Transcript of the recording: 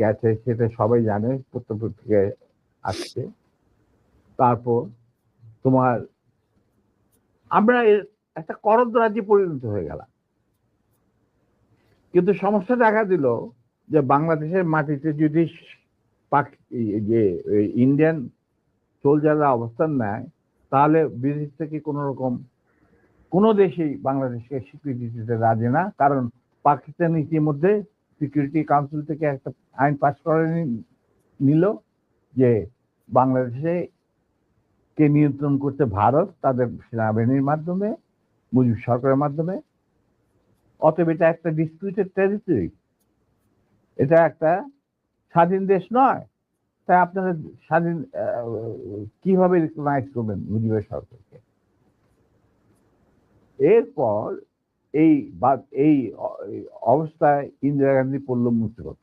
গেছে সেটা সবাই জানে, পত্রপত্রিকায় আসছে। তারপর তোমার আমরা একটা করদ রাজ্যে পরিণত হয়ে গেলাম। কিন্তু সমস্যা দেখা দিল যে বাংলাদেশের মাটিতে যদি যে ইন্ডিয়ান সোলজাররা অবস্থান নেয়, তাহলে বিদেশ থেকে কোন রকম কোনো দেশেই বাংলাদেশকে স্বীকৃতি দিতে রাজি না। কারণ পাকিস্তান ইতিমধ্যে সিকিউরিটি কাউন্সিল থেকে একটা আইন পাস করে নিল যে বাংলাদেশে কে নিয়ন্ত্রণ করতে ভারত তাদের সেনাবাহিনীর মাধ্যমে, মুজিব সরকারের মাধ্যমে। অতএব এটা একটা ডিসপিউটেড টেরিটরি, এটা একটা স্বাধীন দেশ নয়। তাই আপনারা স্বাধীন কিভাবে রিকগনাইজ করবেন মুজিবের সরকারকে? এরপর এই এই অবস্থায় ইন্দিরা গান্ধী পড়ল মুসিবত।